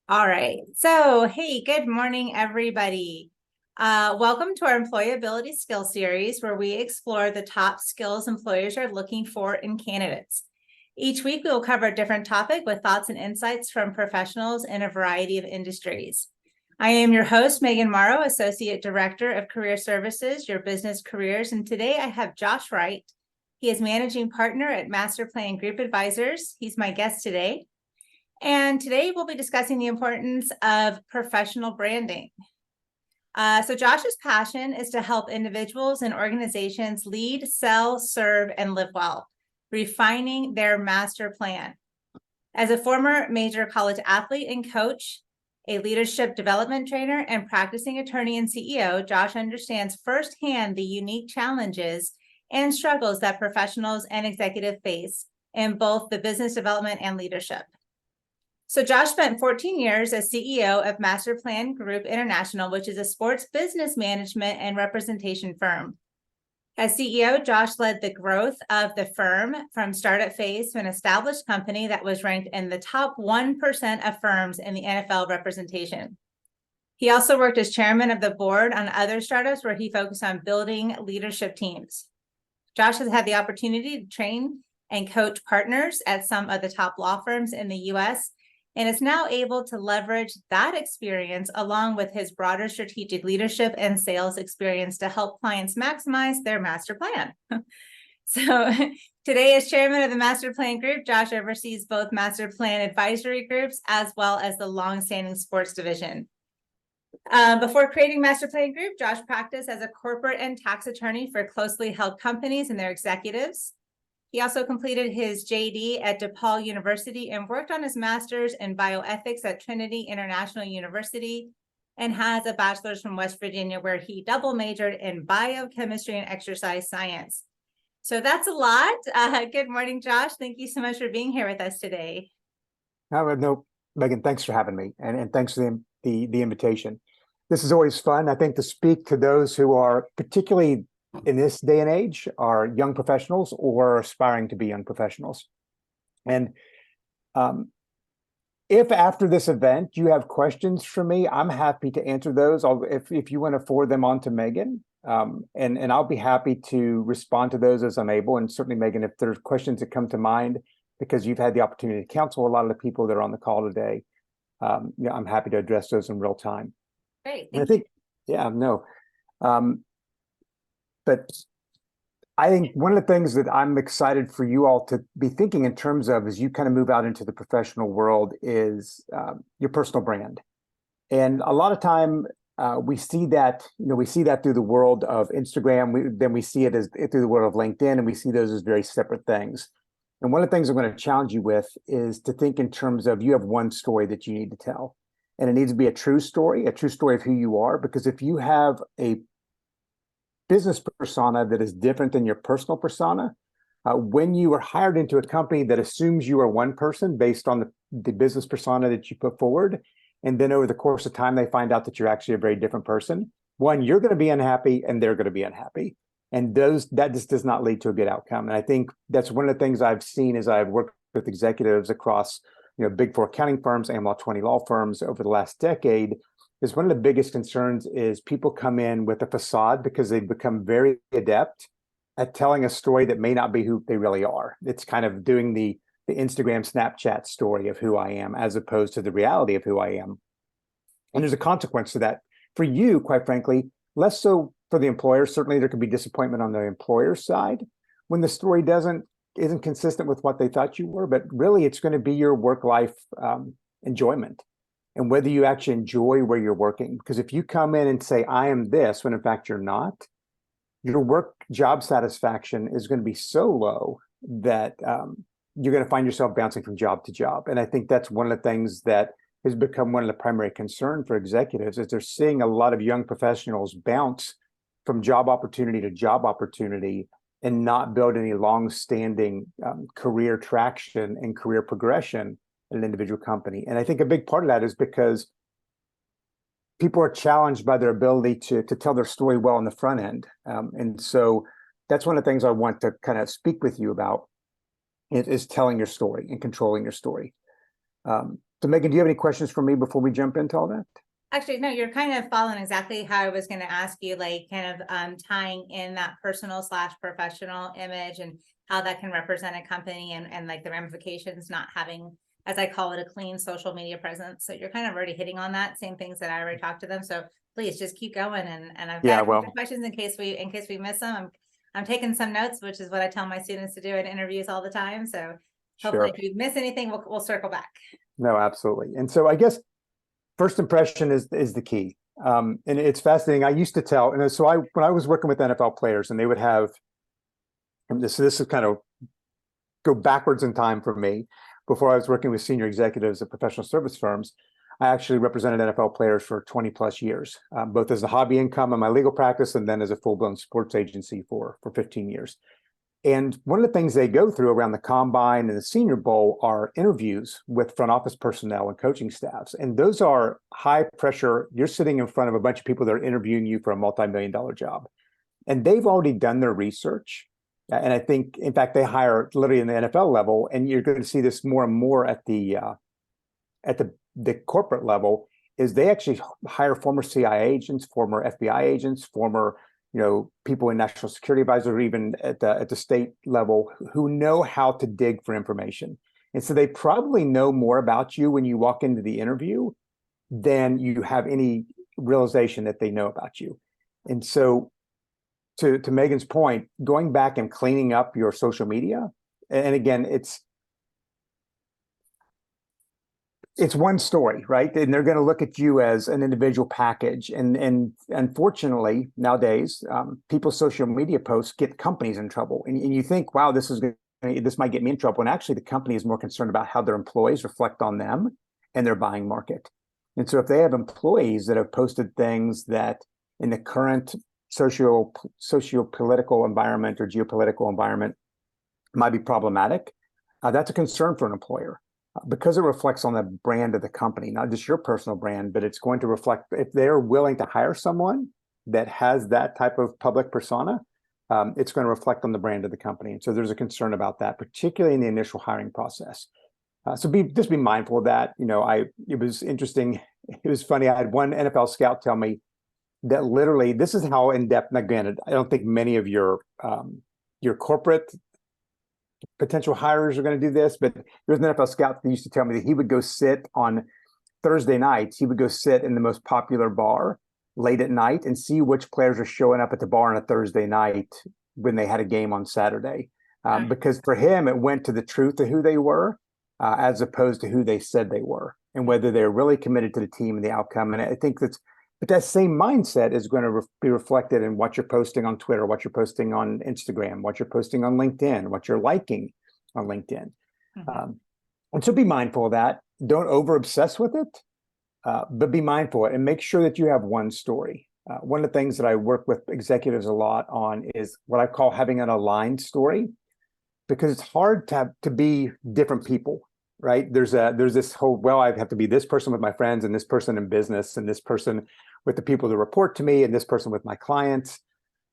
All right. So, hey, good morning, everybody. Welcome to our Employability Skill Series, where we explore the top skills employers are looking for in candidates. Each week, we will cover a different topic with thoughts and insights from professionals in a variety of industries. I am your host, Megan Morrow, Associate Director of Career Services, your business careers. And today I have Josh Wright. He is Managing Partner at Master Plan Group Advisors. He's my guest today. And today we'll be discussing the importance of professional branding. So Josh's passion is to help individuals and organizations lead, sell, serve, and live well, refining their master plan. As a former major college athlete and coach, a leadership development trainer, and practicing attorney and CEO, Josh understands firsthand the unique challenges and struggles that professionals and executives face in both the business development and leadership. So Josh spent 14 years as CEO of Master Plan Group International, which is a sports business management and representation firm. As CEO, Josh led the growth of the firm from startup phase to an established company that was ranked in the top 1% of firms in the NFL representation. He also worked as chairman of the board on other startups where he focused on building leadership teams. Josh has had the opportunity to train and coach partners at some of the top law firms in the U.S., and is now able to leverage that experience along with his broader strategic leadership and sales experience to help clients maximize their master plan. So today, as chairman of the Master Plan Group, Josh oversees both Master Plan advisory groups as well as the longstanding sports division. Before creating Master Plan Group, Josh practiced as a corporate and tax attorney for closely held companies and their executives. He also completed his JD at DePaul University and worked on his master's in bioethics at Trinity International University, and has a bachelor's from West Virginia, where he double majored in biochemistry and exercise science. So that's a lot. Good morning, Josh. Thank you so much for being here with us today. No, Megan, thanks for having me, and thanks for the invitation. This is always fun, I think, to speak to those who are particularly in this day and age are young professionals or aspiring to be young professionals. And if after this event you have questions for me, I'm happy to answer those. If you want to forward them on to Megan, and I'll be happy to respond to those as I'm able. And certainly, Megan, if there's questions that come to mind, because you've had the opportunity to counsel a lot of the people that are on the call today, I'm happy to address those in real time. Great. And I think, but I think one of the things that I'm excited for you all to be thinking in terms of as you kind of move out into the professional world is your personal brand. And a lot of time we see that through the world of Instagram. Then we see it through the world of LinkedIn, and we see those as very separate things. And one of the things I'm going to challenge you with is to think in terms of you have one story that you need to tell. And it needs to be a true story of who you are. Because if you have a business persona that is different than your personal persona, when you are hired into a company that assumes you are one person based on the business persona that you put forward, and then over the course of time they find out that you're actually a very different person, one, you're going to be unhappy and they're going to be unhappy, and that just does not lead to a good outcome. And I think that's one of the things I've seen as I've worked with executives across big four accounting firms, Am Law 20 law firms over the last decade, is one of the biggest concerns is people come in with a facade because they've become very adept at telling a story that may not be who they really are. It's kind of doing the Instagram, Snapchat story of who I am, as opposed to the reality of who I am. And there's a consequence to that. For you, quite frankly, less so for the employer. Certainly there could be disappointment on the employer's side when the story isn't consistent with what they thought you were, but really it's going to be your work-life enjoyment. And whether you actually enjoy where you're working. Because if you come in and say, I am this, when in fact you're not, your work job satisfaction is going to be so low that you're going to find yourself bouncing from job to job. And I think that's one of the things that has become one of the primary concerns for executives, is they're seeing a lot of young professionals bounce from job opportunity to job opportunity and not build any long-standing career traction and career progression an individual company. And I think a big part of that is because people are challenged by their ability to tell their story well on the front end. And so that's one of the things I want to kind of speak with you about is telling your story and controlling your story. So Megan, do you have any questions for me before we jump into all that? Actually, no, you're kind of following exactly how I was going to ask you, like kind of tying in that personal / professional image and how that can represent a company and like the ramifications not having, as I call it, a clean social media presence. So you're kind of already hitting on that, same things that I already talked to them. So please just keep going. And I've got Yeah, a couple well, of questions in case we miss them. I'm taking some notes, which is what I tell my students to do in interviews all the time. So hopefully sure. if you miss anything, we'll circle back. No, absolutely. And so I guess first impression is the key. And it's fascinating. I used to tell, and so when I was working with NFL players, and they would have this is kind of go backwards in time for me. Before I was working with senior executives at professional service firms, I actually represented NFL players for 20 plus years, both as a hobby income in my legal practice and then as a full-blown sports agency for 15 years. And one of the things they go through around the combine and the Senior Bowl are interviews with front office personnel and coaching staffs. And those are high pressure. You're sitting in front of a bunch of people that are interviewing you for a multi-million-dollar job. And they've already done their research. And I think, in fact, they hire literally in the NFL level, and you're going to see this more and more at the corporate level, is they actually hire former CIA agents, former FBI agents, former people in national security advisors, or even at the state level, who know how to dig for information. And so they probably know more about you when you walk into the interview than you have any realization that they know about you. And so to Megan's point, going back and cleaning up your social media, and again, it's one story, right? And they're going to look at you as an individual package. And unfortunately, nowadays, people's social media posts get companies in trouble. And you think, wow, this might get me in trouble. And actually, the company is more concerned about how their employees reflect on them and their buying market. And so if they have employees that have posted things that in the current socio-political environment or geopolitical environment might be problematic, that's a concern for an employer. Because it reflects on the brand of the company, not just your personal brand, but it's going to reflect if they're willing to hire someone that has that type of public persona, it's going to reflect on the brand of the company. And so there's a concern about that, particularly in the initial hiring process. So just be mindful of that. It was interesting. It was funny. I had one NFL scout tell me that literally this is how in depth. Now, granted, I don't think many of your corporate potential hires are going to do this, but there's an NFL scout that used to tell me that he would go sit on Thursday nights. He would go sit in the most popular bar late at night and see which players are showing up at the bar on a Thursday night when they had a game on Saturday. Because for him, it went to the truth of who they were, as opposed to who they said they were, and whether they're really committed to the team and the outcome. And I think but that same mindset is going to be reflected in what you're posting on Twitter, what you're posting on Instagram, what you're posting on LinkedIn, what you're liking on LinkedIn. Mm-hmm. And so be mindful of that. Don't over obsess with it, but be mindful and make sure that you have one story. One of the things that I work with executives a lot on is what I call having an aligned story, because it's hard to be different people, right? There's this whole, well, I have to be this person with my friends and this person in business and this person with the people that report to me and this person with my clients.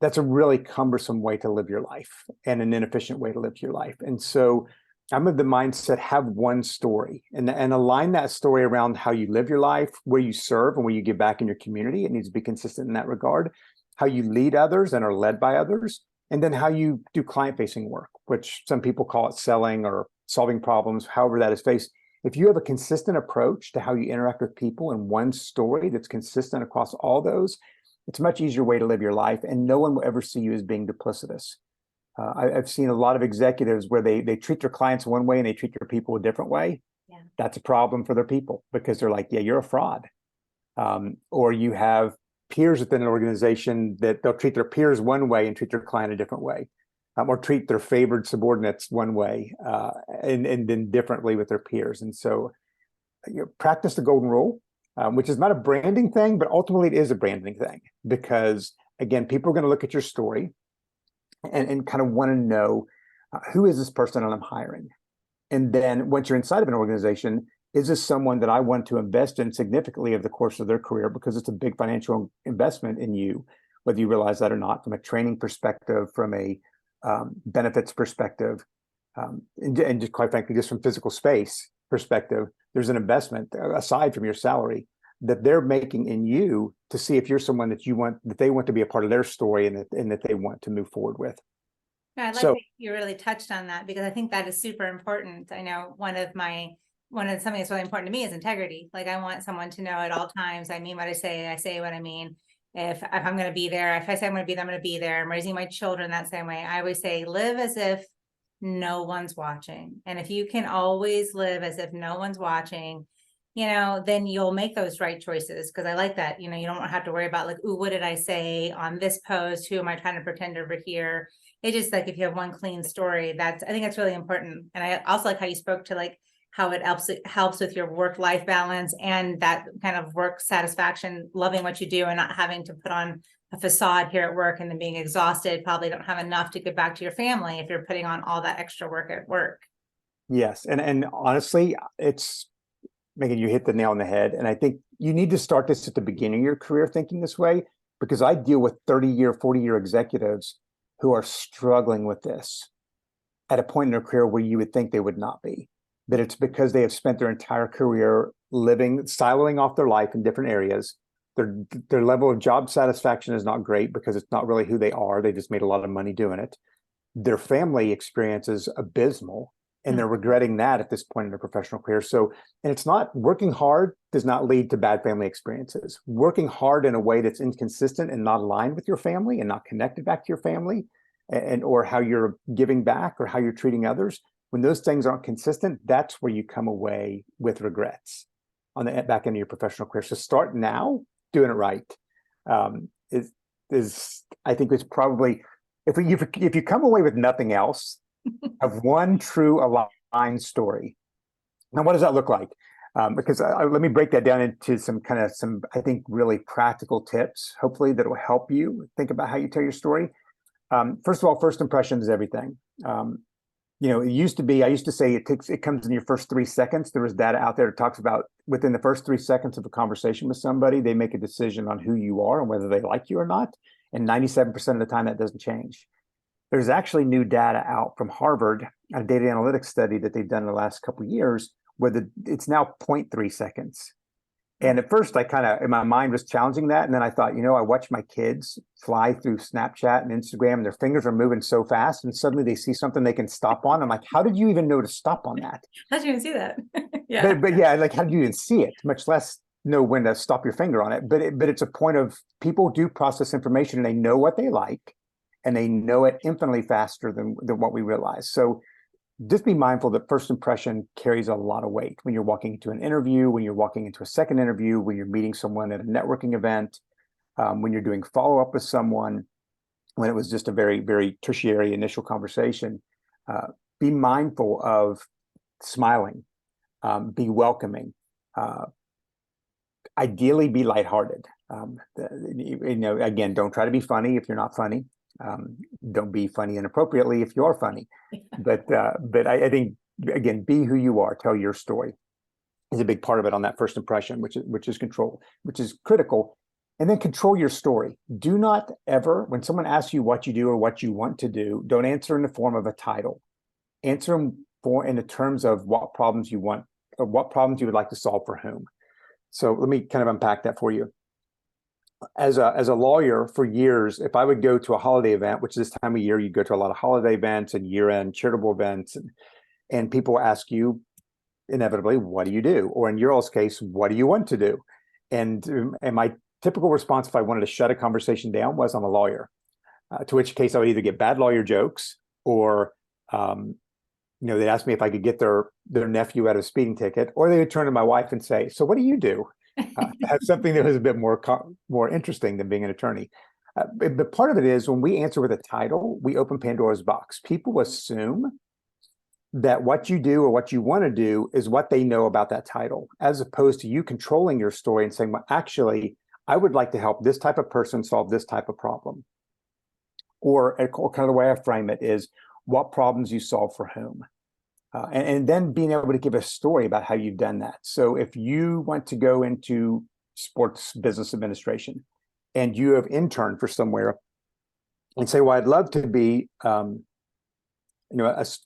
That's a really cumbersome way to live your life and an inefficient way to live your life. And so I'm of the mindset, have one story and align that story around how you live your life, where you serve and where you give back in your community. It needs to be consistent in that regard, how you lead others and are led by others, and then how you do client-facing work, which some people call it selling or solving problems, however that is faced. If you have a consistent approach to how you interact with people and one story that's consistent across all those, it's a much easier way to live your life, and no one will ever see you as being duplicitous. I've seen a lot of executives where they treat their clients one way and they treat their people a different way. Yeah. That's a problem for their people, because they're like, yeah, you're a fraud. Or you have peers within an organization that they'll treat their peers one way and treat their client a different way. Or treat their favored subordinates one way and then differently with their peers. And so practice the golden rule, which is not a branding thing, but ultimately it is a branding thing, because again, people are going to look at your story and kind of want to know who is this person that I'm hiring? And then once you're inside of an organization, is this someone that I want to invest in significantly over the course of their career, because it's a big financial investment in you, whether you realize that or not, from a training perspective, from a benefits perspective, and just quite frankly, just from physical space. perspective, there's an investment aside from your salary that they're making in you to see if you're someone that they want to be a part of their story and that they want to move forward with. Yeah, I like So that you really touched on that because I think that is super important. I know something that's really important to me is integrity. Like I want someone to know at all times, I mean what I say what I mean. If I'm going to be there, if I say I'm going to be there, I'm going to be there. I'm raising my children that same way. I always say, live as if no one's watching. And if you can always live as if no one's watching, then you'll make those right choices. Cause I like that, you don't have to worry about like, ooh, what did I say on this post? Who am I trying to pretend over here? It just like, if you have one clean story, I think that's really important. And I also like how you spoke to like how it helps with your work-life balance and that kind of work satisfaction, loving what you do and not having to put on a facade here at work and then being exhausted, probably don't have enough to get back to your family if you're putting on all that extra work at work. yes, and honestly, it's Megan, you hit the nail on the head. And I think you need to start this at the beginning of your career thinking this way, because I deal with 30-year, 40-year executives who are struggling with this at a point in their career where you would think they would not be. That it's because they have spent their entire career siloing off their life in different areas. Their level of job satisfaction is not great because it's not really who they are. They just made a lot of money doing it. Their family experience is abysmal, and they're regretting that at this point in their professional career. So, and it's not working hard does not lead to bad family experiences. Working hard in a way that's inconsistent and not aligned with your family and not connected back to your family or how you're giving back or how you're treating others. When those things aren't consistent, that's where you come away with regrets on the back end of your professional career. So start now doing it right. I think it's probably, if you come away with nothing else, have one true aligned story. Now, what does that look like? Because let me break that down into some I think, really practical tips, hopefully that will help you think about how you tell your story. First of all, first impression is everything. I used to say it comes in your first 3 seconds. There was data out there that talks about within the first 3 seconds of a conversation with somebody, they make a decision on who you are and whether they like you or not. And 97% of the time that doesn't change. There's actually new data out from Harvard, a data analytics study that they've done in the last couple of years, where it's now 0.3 seconds. And at first, I kind of, in my mind, was challenging that. And then I thought, I watch my kids fly through Snapchat and Instagram, and their fingers are moving so fast. And suddenly they see something they can stop on. I'm like, how did you even know to stop on that? How did you even see that? Yeah. But yeah, like, how did you even see it, much less know when to stop your finger on it? But it's a point of people do process information and they know what they like. And they know it infinitely faster than what we realize. So just be mindful that first impression carries a lot of weight when you're walking into an interview, when you're walking into a second interview, when you're meeting someone at a networking event, when you're doing follow-up with someone, when it was just a very, very tertiary initial conversation. Be mindful of smiling, be welcoming, ideally be lighthearted. Again, don't try to be funny if you're not funny. Don't be funny inappropriately if you're funny, but I think, again, be who you are. Tell your story is a big part of it on that first impression, which is control, which is critical. And then control your story. Do not ever, when someone asks you what you do or what you want to do, don't answer in the form of a title. Answer them in the terms of what problems you want, or what problems you would like to solve for whom. So let me kind of unpack that for you. As a lawyer for years, if I would go to a holiday event, which this time of year, you go to a lot of holiday events and year-end charitable events, and people ask you inevitably, what do you do? Or in your all's case, what do you want to do? And my typical response, if I wanted to shut a conversation down, was I'm a lawyer. To which case I would either get bad lawyer jokes or they'd ask me if I could get their nephew out of a speeding ticket, or they would turn to my wife and say, so what do you do? Have something that was a bit more interesting than being an attorney. But part of it is when we answer with a title, we open Pandora's box. People assume that what you do or what you want to do is what they know about that title, as opposed to you controlling your story and saying, well, actually, I would like to help this type of person solve this type of problem. Or kind of the way I frame it is what problems you solve for whom. And then being able to give a story about how you've done that. So if you want to go into sports business administration and you have interned for somewhere and say, well, I'd love to be, an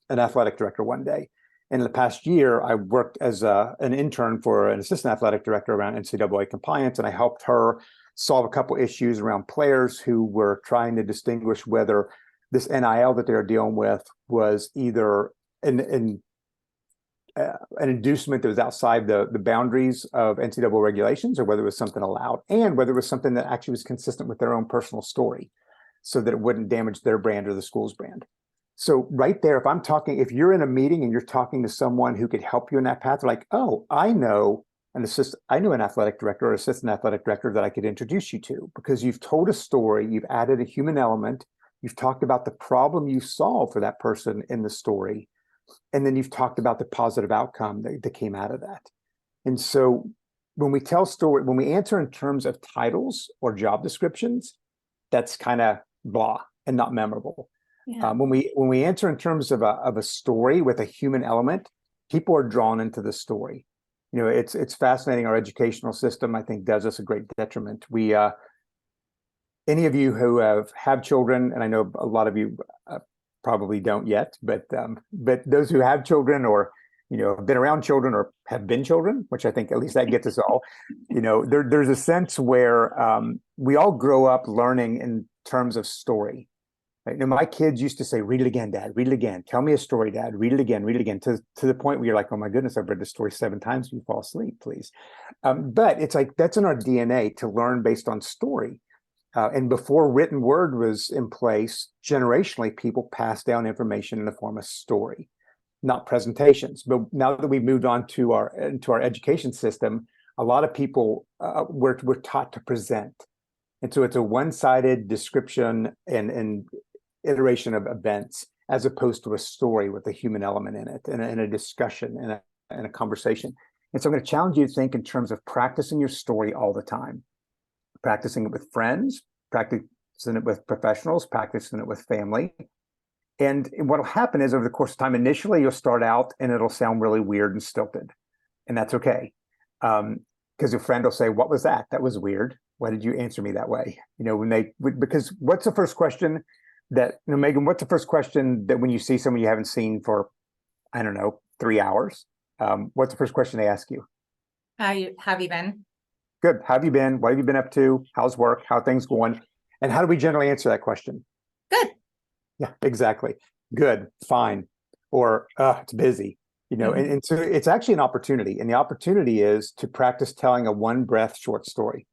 athletic director one day. In the past year, I worked as an intern for an assistant athletic director around NCAA compliance, and I helped her solve a couple issues around players who were trying to distinguish whether this NIL that they were dealing with was either an inducement that was outside the boundaries of NCAA regulations, or whether it was something allowed, and whether it was something that actually was consistent with their own personal story, so that it wouldn't damage their brand or the school's brand. So right there, if you're in a meeting and you're talking to someone who could help you in that path, like, oh, I know an athletic director or assistant athletic director that I could introduce you to, because you've told a story, you've added a human element, you've talked about the problem you solved for that person in the story, and then you've talked about the positive outcome that came out of that. And so when we when we answer in terms of titles or job descriptions, that's kind of blah and not memorable. Yeah. When we answer in terms of a story with a human element, people are drawn into the story. It's fascinating. Our educational system, I think, does us a great detriment. Any of you who have children, and I know a lot of you probably don't yet, but those who have children, or have been around children or have been children, which I think at least that gets us all, there's a sense where we all grow up learning in terms of story. Right? My kids used to say, "Read it again, Dad. Read it again. Tell me a story, Dad. Read it again. Read it again." To the point where you're like, "Oh my goodness, I've read the story 7 times. You fall asleep, please." But it's like that's in our DNA to learn based on story. And before written word was in place, generationally, people passed down information in the form of story, not presentations. But now that we've moved on to our education system, a lot of people we're taught to present, and so it's a one-sided description and iteration of events, as opposed to a story with a human element in it, and a discussion and a conversation. And so I'm going to challenge you to think in terms of practicing your story all the time. Practicing it with friends, practicing it with professionals, practicing it with family. And what will happen is, over the course of time, initially you'll start out and it'll sound really weird and stilted. And that's okay. Because your friend will say, "What was that? That was weird. Why did you answer me that way?" Because what's the first question that, Megan, what's the first question that when you see someone you haven't seen for, I don't know, 3 hours, what's the first question they ask you? Have you been? Good. How have you been? What have you been up to? How's work? How are things going? And how do we generally answer that question? Good. Yeah, exactly. Good, fine. Or it's busy. And so it's actually an opportunity. And the opportunity is to practice telling a one breath short story.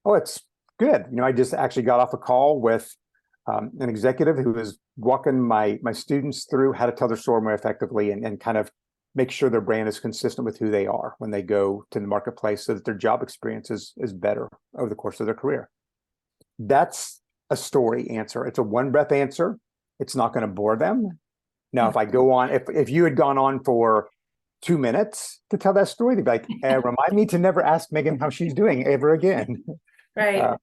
Oh, it's good. I just actually got off a call with an executive who was walking my students through how to tell their story more effectively, and kind of make sure their brand is consistent with who they are when they go to the marketplace, so that their job experience is better over the course of their career. That's a story answer. It's a one breath answer. It's not going to bore them. Now, if I go on, if you had gone on for 2 minutes to tell that story, they'd be like, remind me to never ask Megan how she's doing ever again. Right.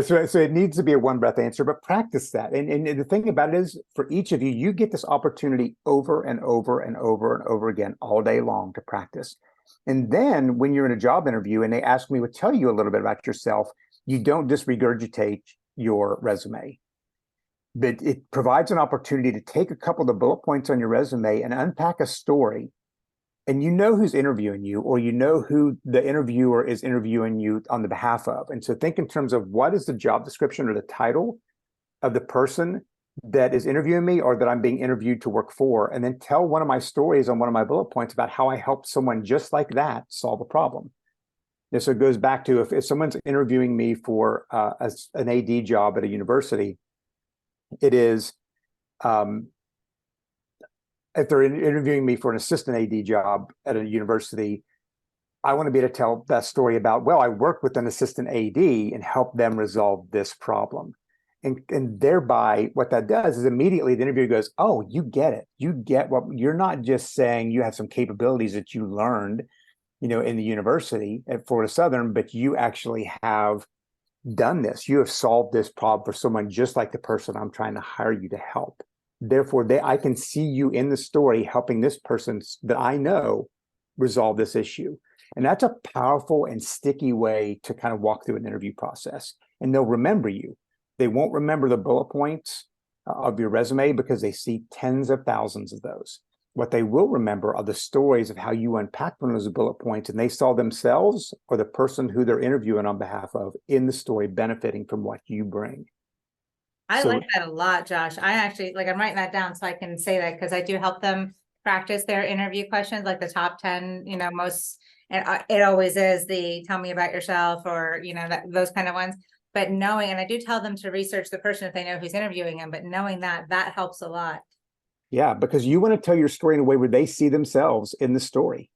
So it needs to be a one breath answer, but practice that. And the thing about it is, for each of you, you get this opportunity over and over and over and over again all day long to practice. And then when you're in a job interview and they ask me to tell you a little bit about yourself, you don't just regurgitate your resume. But it provides an opportunity to take a couple of the bullet points on your resume and unpack a story. And who's interviewing you, or who the interviewer is interviewing you on the behalf of. And so think in terms of, what is the job description or the title of the person that is interviewing me, or that I'm being interviewed to work for, and then tell one of my stories on one of my bullet points about how I helped someone just like that solve a problem. And so it goes back to, if someone's interviewing me for an AD job at a university, it is, if they're interviewing me for an assistant AD job at a university, I want to be able to tell that story about, well, I worked with an assistant AD and helped them resolve this problem. And thereby, what that does is immediately the interviewer goes, "Oh, you get it. You get what you're not just saying you have some capabilities that you learned, in the university at Florida Southern, but you actually have done this. You have solved this problem for someone just like the person I'm trying to hire you to help. Therefore, I can see you in the story helping this person that I know resolve this issue." And that's a powerful and sticky way to kind of walk through an interview process. And they'll remember you. They won't remember the bullet points of your resume, because they see tens of thousands of those. What they will remember are the stories of how you unpacked one of those bullet points and they saw themselves or the person who they're interviewing on behalf of in the story benefiting from what you bring. I So like that a lot, Josh. I actually like I'm writing that down so I can say that because I do help them practice their interview questions, like the top 10, most, and it always is the tell me about yourself or, those kind of ones. But knowing, and I do tell them to research the person if they know who's interviewing them, but knowing that helps a lot. yeah, because you want to tell your story in a way where they see themselves in the story.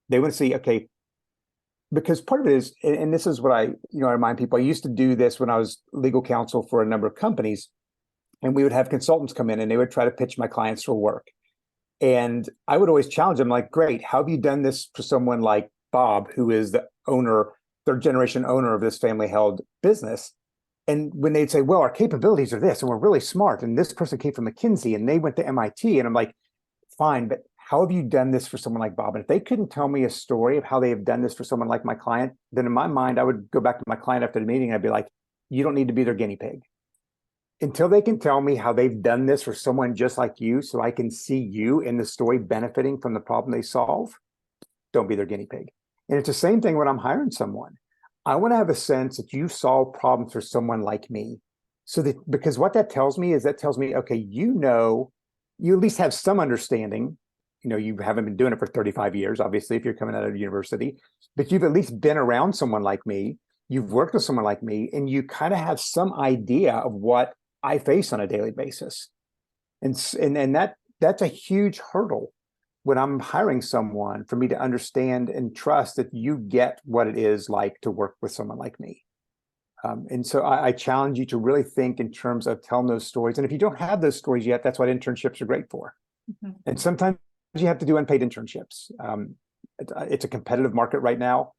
They want to see, okay, because part of it is, and this is what I remind people, I used to do this when I was legal counsel for a number of companies, and we would have consultants come in and they would try to pitch my clients for work. And I would always challenge them, like, great, how have you done this for someone like Bob, who is the owner, third generation owner of this family held business? And when they'd say, well, our capabilities are this, and we're really smart, and this person came from McKinsey and they went to MIT, and I'm like, fine, but how have you done this for someone like Bob? And if they couldn't tell me a story of how they have done this for someone like my client, then in my mind, I would go back to my client after the meeting and I'd be like, you don't need to be their guinea pig. Until they can tell me how they've done this for someone just like you, so I can see you in the story benefiting from the problem they solve, don't be their guinea pig. And it's the same thing when I'm hiring someone. I want to have a sense that you solve problems for someone like me. So that, because what that tells me is okay, you at least have some understanding. You haven't been doing it for 35 years, obviously, if you're coming out of university, but you've at least been around someone like me. You've worked with someone like me, and you kind of have some idea of what I face on a daily basis. And that's a huge hurdle when I'm hiring someone, for me to understand and trust that you get what it is like to work with someone like me. And so I challenge you to really think in terms of telling those stories. And if you don't have those stories yet, that's what internships are great for. Mm-hmm. And sometimes you have to do unpaid internships. It's a competitive market right now.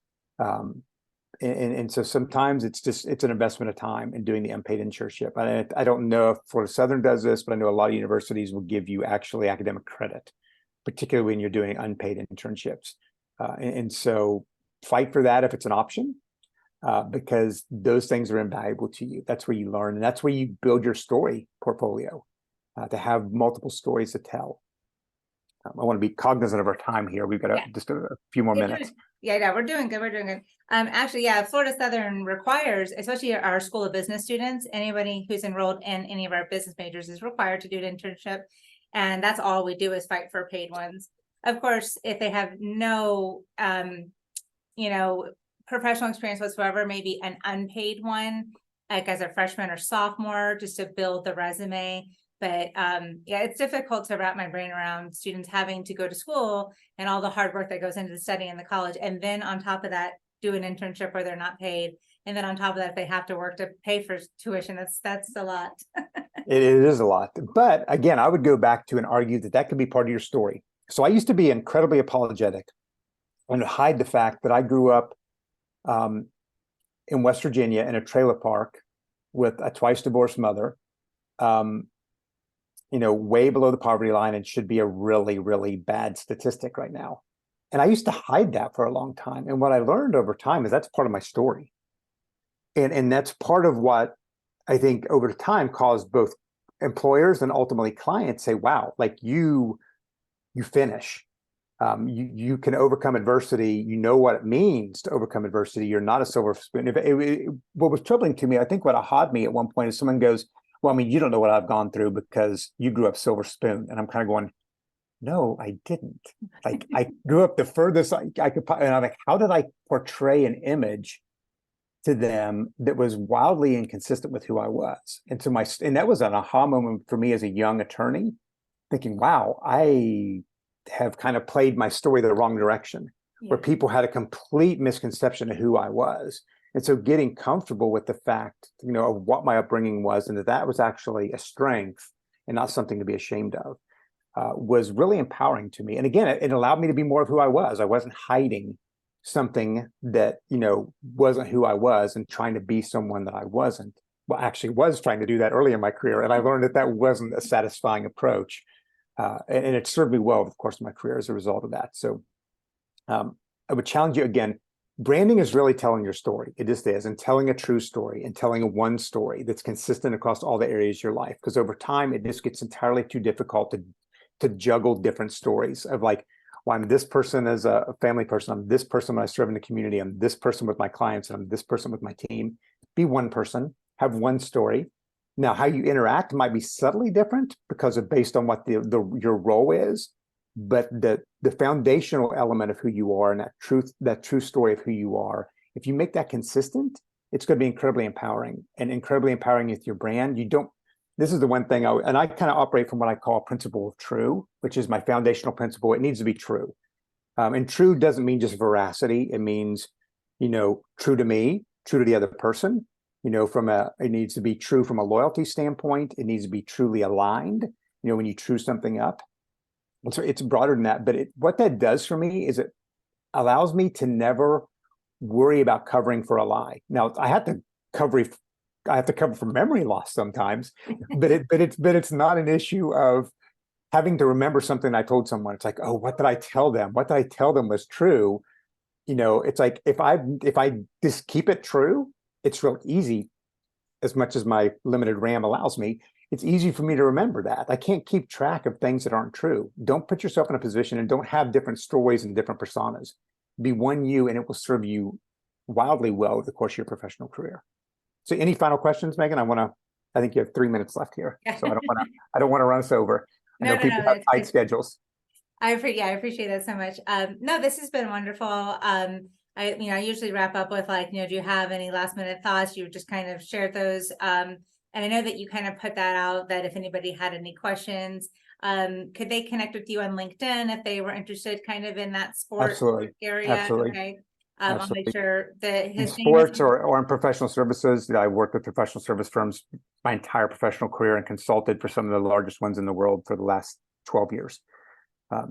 And so sometimes it's an investment of time in doing the unpaid internship. I don't know if Florida Southern does this, but I know a lot of universities will give you actually academic credit, particularly when you're doing unpaid internships. And so fight for that if it's an option, because those things are invaluable to you. That's where you learn, and that's where you build your story portfolio, to have multiple stories to tell. I want to be cognizant of our time here. We've got just a few more minutes. Yeah, we're doing good. We're doing good. Actually, Florida Southern requires, especially our School of Business students, anybody who's enrolled in any of our business majors is required to do an internship. And that's all we do is fight for paid ones. Of course, if they have no, professional experience whatsoever, maybe an unpaid one, like as a freshman or sophomore, just to build the resume. But it's difficult to wrap my brain around students having to go to school and all the hard work that goes into the study in the college. And then on top of that, do an internship where they're not paid. And then on top of that, if they have to work to pay for tuition, that's a lot. It is a lot. But again, I would go back to and argue that could be part of your story. So I used to be incredibly apologetic and hide the fact that I grew up in West Virginia in a trailer park with a twice divorced mother, way below the poverty line, and should be a really, really bad statistic right now. And I used to hide that for a long time. And what I learned over time is that's part of my story. And that's part of what I think over time caused both employers and ultimately clients say, wow, like you finish. You can overcome adversity. You know what it means to overcome adversity. You're not a silver spoon. What was troubling to me, I think what aha'd me at one point is someone goes, well, I mean, you don't know what I've gone through because you grew up silver spoon. And I'm kind of going, no, I didn't. Like I grew up the furthest I could. And I'm like, how did I portray an image to them that was wildly inconsistent with who I was? And that was an aha moment for me as a young attorney, thinking, wow, I have kind of played my story the wrong direction, where people had a complete misconception of who I was. And so getting comfortable with the fact, of what my upbringing was, and that was actually a strength and not something to be ashamed of, was really empowering to me. And again, it allowed me to be more of who I was. I wasn't hiding something that, wasn't who I was and trying to be someone that I wasn't. Well, actually was trying to do that early in my career. And I learned that wasn't a satisfying approach. And it served me well, of course, in my career as a result of that. So I would challenge you again. Branding is really telling your story. It just is, and telling a true story and telling one story that's consistent across all the areas of your life. Because over time, it just gets entirely too difficult to juggle different stories of like, well, I'm this person as a family person, I'm this person when I serve in the community, I'm this person with my clients, and I'm this person with my team. Be one person, have one story. Now, how you interact might be subtly different because of based on what your role is, but the foundational element of who you are and that true story of who you are, if you make that consistent, it's going to be incredibly empowering with your brand. This is the one thing and I kind of operate from what I call principle of true, which is my foundational principle. It needs to be true. And true doesn't mean just veracity. It means, true to me, true to the other person, it needs to be true from a loyalty standpoint. It needs to be truly aligned, when you true something up. And so it's broader than that. But what that does for me is it allows me to never worry about covering for a lie. Now I have to cover for memory loss sometimes, but it's not an issue of having to remember something I told someone. It's like, oh, what did I tell them? What did I tell them was true? It's like if I just keep it true, it's real easy, as much as my limited RAM allows me. It's easy for me to remember that. I can't keep track of things that aren't true. Don't put yourself in a position and don't have different stories and different personas. Be one you, and it will serve you wildly well over the course of your professional career. So any final questions, Megan? I think you have 3 minutes left here. So I don't want to run us over. I know people have tight schedules. I appreciate that so much. No, this has been wonderful. I usually wrap up with like, do you have any last minute thoughts? You just kind of shared those. And I know that you kind of put that out that if anybody had any questions, could they connect with you on LinkedIn if they were interested kind of in that sport Absolutely. area? Absolutely. Okay. Absolutely. I'll make sure that in his sports or in professional services. I worked with professional service firms my entire professional career and consulted for some of the largest ones in the world for the last 12 years.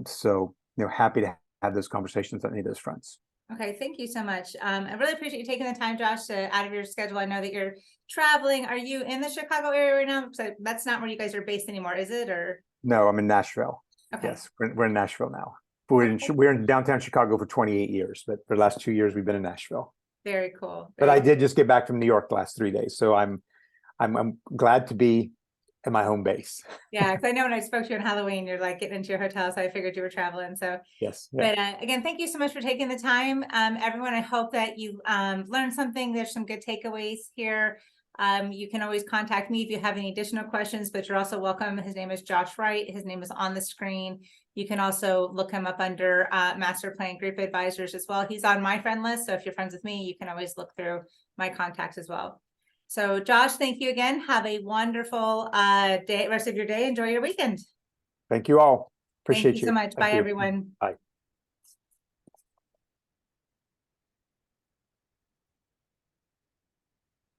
So, happy to have those conversations on any of those fronts. Okay, thank you so much. I really appreciate you taking the time, Josh, out of your schedule. I know that you're traveling. Are you in the Chicago area right now? So that's not where you guys are based anymore, is it? Or no, I'm in Nashville. Okay. Yes, we're in Nashville now. We're in downtown Chicago for 28 years, but for the last 2 years we've been in Nashville. Very cool. But I did just get back from New York the last 3 days, so I'm glad to be at my home base. Yeah, because I know when I spoke to you on Halloween, you're like getting into your hotel, so I figured you were traveling. So yes. Yeah. But again, thank you so much for taking the time, everyone. I hope that you learned something. There's some good takeaways here. You can always contact me if you have any additional questions, but you're also welcome. His name is Josh Wright. His name is on the screen. You can also look him up under Master Plan Group Advisors as well. He's on my friend list, so if you're friends with me, you can always look through my contacts as well. So Josh, thank you again. Have a wonderful rest of your day. Enjoy your weekend. Thank you all. Appreciate you. Thank you so much. Bye, everyone. Bye.